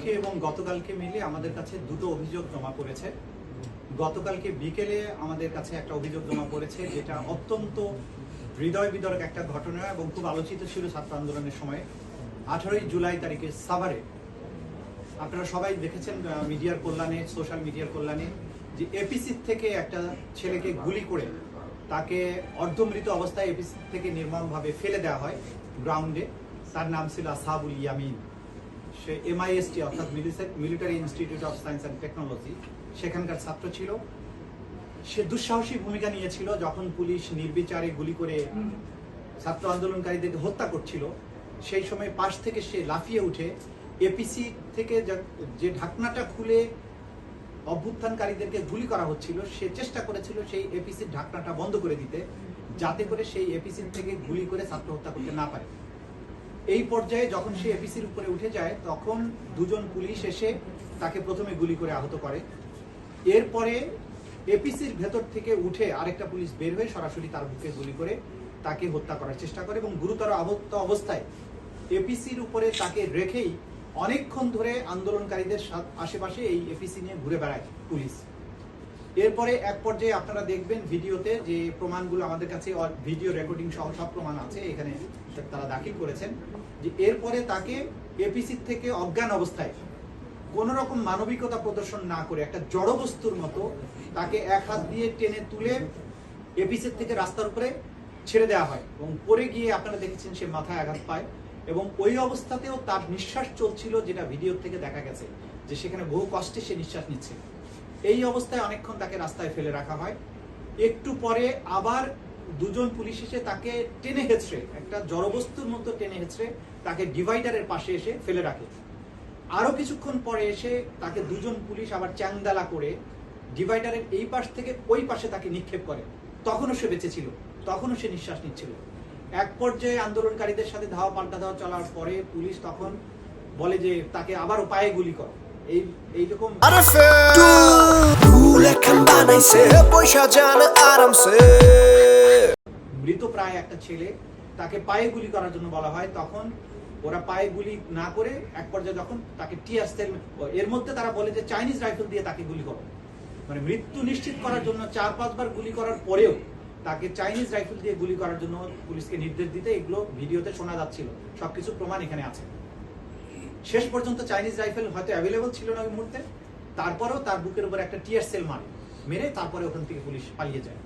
আজকে এবং গতকালকে মিলে আমাদের কাছে দুটো অভিযোগ জমা পড়েছে। গতকালকে বিকেলে আমাদের কাছে একটা অভিযোগ জমা পড়েছে, যেটা অত্যন্ত হৃদয় বিদারক একটা ঘটনা এবং খুব আলোচিত ছিল ছাত্র আন্দোলনের সময়। 18 জুলাই তারিখে সাভারে আপনারা সবাই দেখেছেন মিডিয়ার কল্যাণে, সোশ্যাল মিডিয়ার কল্যাণে, যে এপিসি থেকে একটা ছেলেকে গুলি করে তাকে অর্ধমৃত অবস্থায় এপিসি থেকে নির্মমভাবে ফেলে দেওয়া হয় গ্রাউন্ডে। তার নাম ছিল আসহাবুল ইয়ামিন। সে MIST অর্থাৎ military institute of science and technology সেখানকার ছাত্র ছিল। সে দুঃসাহসী ভূমিকা নিয়েছিল যখন পুলিশ নির্বিচারে গুলি করে ছাত্র আন্দোলনকারীদেরকে হত্যা করছিল। সেই সময় পাশ থেকে সে লাফিয়ে উঠে এপিসি থেকে যে ঢাকনাটা খুলে অভ্যুত্থানকারীদেরকে গুলি করা হচ্ছিল, সে চেষ্টা করেছিল সেই এপিসির ঢাকনাটা বন্ধ করে দিতে, যাতে করে সেই এপিসি থেকে গুলি করে ছাত্র হত্যা করতে না পারে। এই পর্যায়ে যখন সে এপিসির উপরে উঠে যায়, তখন দুজন পুলিশ এসে তাকে প্রথমে গুলি করে আহত করে। এরপরে এপিসির ভেতর থেকে উঠে আরেকটা পুলিশ বের হয়ে সরাসরি তার বুকে গুলি করে তাকে হত্যা করার চেষ্টা করে এবং গুরুতর আহত অবস্থায় এপিসির উপরে তাকে রেখেই অনেকক্ষণ ধরে আন্দোলনকারীদের আশেপাশে এই এপিসি নিয়ে ঘুরে বেড়ায় পুলিশ। এরপরে এক পর্যায়ে আপনারা দেখবেন ভিডিওতে যে প্রমাণগুলো আমাদের কাছে ভিডিও রেকর্ডিং সহ সব প্রমাণ আছে, এখানে তারা দাখিল করেছেন, যে এরপরে তাকে এপিসি থেকে অজ্ঞান অবস্থায় কোন রকম মানবিকতা প্রদর্শন না করে একটা জড়বস্তুর মতো তাকে এক হাত দিয়ে টেনে তুলে এপিসি থেকে রাস্তার উপরে ছেড়ে দেওয়া হয় এবং পরে গিয়ে আপনারা দেখেছেন সে মাথায় আঘাত পায় এবং ওই অবস্থাতেও তার নিঃশ্বাস চলছিল, যেটা ভিডিও থেকে দেখা গেছে যে সেখানে বহু কষ্টে সে নিঃশ্বাস নিচ্ছে। এই অবস্থায় অনেকক্ষণ তাকে রাস্তায় ফেলে রাখা হয়। একটু পরে আবার দুজন পুলিশ এসে তাকে টেনে হেঁচড়ে, একটা জড়বস্তুর মতো টেনে হেঁচড়ে তাকে ডিভাইডারের পাশে এসে ফেলে রাখে। আরো কিছুক্ষণ পরে এসে তাকে দুজন পুলিশ আবার চ্যাংদালা করে ডিভাইডারের এই পাশ থেকে ওই পাশে তাকে নিক্ষেপ করে। তখনও সে বেঁচে ছিল, তখনও সে নিঃশ্বাস নিচ্ছিল। এক পর্যায়ে আন্দোলনকারীদের সাথে ধাওয়া পাল্টা ধাওয়া চলার পরে পুলিশ তখন বলে যে তাকে আবারও পায়ে গুলি করো। এইরকম মৃত প্রায় একটা ছেলে, তাকে পায়ে গুলি করার জন্য বলা হয়। তখন ওরা পায়ে গুলি না করে এক পর্যায়ে যখন তাকে টিয়ার সেল, এর মধ্যে তারা বলে যে চাইনিজ রাইফেল দিয়ে তাকে গুলি করো। মানে মৃত্যু নিশ্চিত করার জন্য 4-5 বার গুলি করার পরেও তাকে চাইনিজ রাইফেল দিয়ে গুলি করার জন্য পুলিশকে নির্দেশ দিতে, এগুলো ভিডিওতে শোনা যাচ্ছিল, সবকিছু প্রমাণ এখানে আছে। শেষ পর্যন্ত চাইনিজ রাইফেল হয়তো অ্যাভেলেবল ছিল না ওই মুহূর্তে, তারপরেও তার বুকের উপর একটা টিয়ার সেল মেরে তারপরে ওখান থেকে পুলিশ পালিয়ে যায়।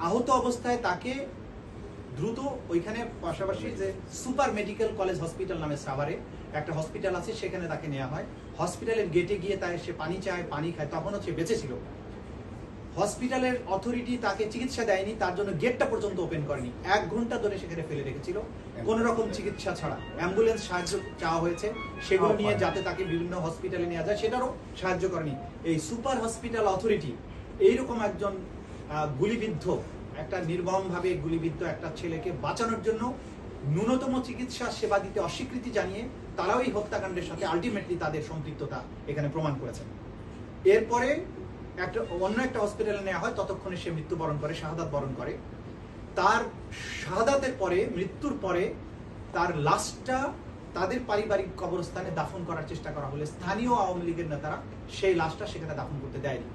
আহত অবস্থায় তাকে দ্রুত ওইখানে পাশাপাশি যে সুপার মেডিকেল কলেজ হসপিটাল নামে সাভারে একটা হসপিটাল আছে, সেখানে তাকে নেওয়া হয়। হসপিটালের গেটে গিয়ে তাই সে পানি চায়, পানি খায়, তখনও সে বেঁচে ছিল। হসপিটালের অথরিটি তাকে চিকিৎসা দেয়নি, তার জন্য গেটটা পর্যন্ত ওপেন করেনি। 1 ঘন্টা ধরে সেখানে ফেলে রেখেছিল কোন রকম চিকিৎসা ছাড়া। অ্যাম্বুলেন্স সাহায্য চাওয়া হয়েছে, সেগুলো নিয়ে যাতে তাকে বিভিন্ন হসপিটালে নেওয়া যায় সেটারও সাহায্য করেনি এই সুপার হসপিটাল অথরিটি। এইরকম একজন গুলিবিদ্ধ, একটা নির্মমভাবে গুলিবিদ্ধ একটা ছেলেকে বাঁচানোর জন্য ন্যূনতম চিকিৎসা সেবা দিতে অস্বীকৃতি জানিয়ে তারাও এই হত্যাকাণ্ডের সাথে আলটিমেটলি তাদের সম্পৃক্ততা এখানে প্রমাণ করেছেন। এরপরে অন্য একটা হসপিটালে নেওয়া হয়, ততক্ষণে সে মৃত্যুবরণ করে, শাহাদাত বরণ করে। তার শাহাদাতের পরে, মৃত্যুর পরে তার লাশটা তাদের পারিবারিক কবরস্থানে দাফন করার চেষ্টা করা হলে স্থানীয় আওয়ামী লীগের নেতারা সেই লাশটা সেখানে দাফন করতে দেয়নি।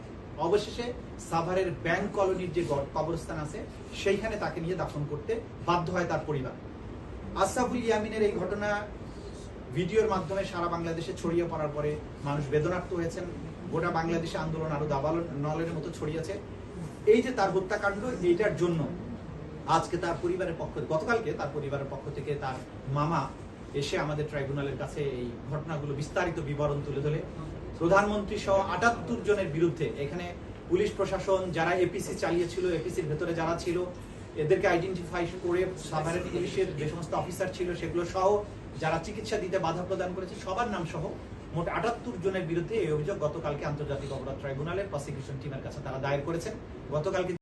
অবশেষে সাভারের ব্যাংক কলোনির যে কবরস্থান আছে সেইখানে তাকে নিয়ে দাফন করতে বাধ্য হয় তার পরিবার। আসহাবুল ইয়ামিনের এই ঘটনা ভিডিওর মাধ্যমে সারা বাংলাদেশে ছড়িয়ে পড়ার পরে মানুষ বেদনার্ত হয়েছেন। গোটা বাংলাদেশে আন্দোলন আরো দাবানলের মতো ছড়িয়েছে। এই যে তার হত্যাকাণ্ড, এইটার জন্য আজকে তার পরিবারের গতকালকে তার পরিবারের পক্ষ থেকে তার মামা এসে আমাদের ট্রাইব্যুনালের কাছে এই ঘটনাগুলো বিস্তারিত বিবরণ তুলে ধরে প্রধানমন্ত্রী সহ 78 জনের বিরুদ্ধে, এখানে পুলিশ প্রশাসন যারা এপিসি চালিয়েছিল, এপিসির ভেতরে যারা ছিল এদেরকে আইডেন্টিফাই করে সাভারের পুলিশের যে সমস্ত অফিসার ছিল সেগুলো সহ যারা চিকিৎসা দিতে বাধা প্রদান করেছে সবার নাম সহ মোট 78 জনের বিরুদ্ধে এই অভিযোগ গতকালকে আন্তর্জাতিক অপরাধ ট্রাইব্যুনালের প্রসিকিউশন টিমের কাছে তারা দায়ের করেছেন। গতকালকে